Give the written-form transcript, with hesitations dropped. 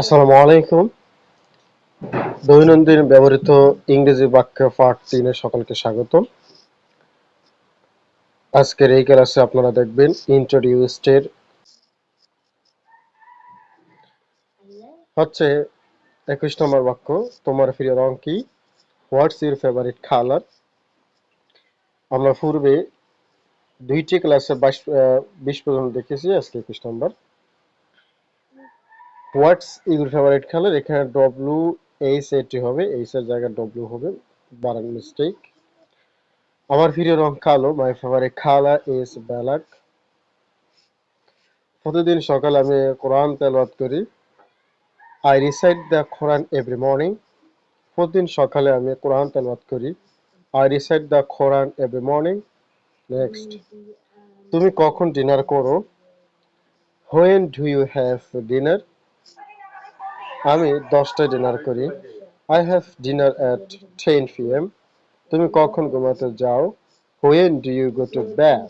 আসসালামু আলাইকুম। দৈনন্দিন ব্যবহৃত ইংরেজি বাক্য পাঠ ৩ এ সকলকে স্বাগতম। আজকের এই ক্লাসে আপনারা দেখবেন ইন্ট্রোডিউসড এর হচ্ছে ২১ নম্বর বাক্য। তোমার প্রিয় রং কি? What's your favourite colour? আমরা পূর্বে ২ টি ক্লাসে ২০ পর্যন্ত দেখেছি, আজকে ২১ নম্বর। হোয়াটস ইউর ফেভারিট কালার, এখানে WHAT হবে, এইচ এর জায়গায় W হবে, বানান মিস্টেক। আমার প্রিয় রং কালো, my favourite colour is black. প্রতিদিন সকালে আমি কোরআন তেলাওয়াত করি। I recite the Quran every morning. প্রতিদিন সকালে আমি কোরআন তেলাওয়াত করি। I recite the Quran every morning. Next, তুমি কখন ডিনার করো? When do you have dinner? আমি 10টায় ডিনার করি। I have dinner at 10 PM। তুমি কখন ঘুমাতে যাও? When do you go to bed?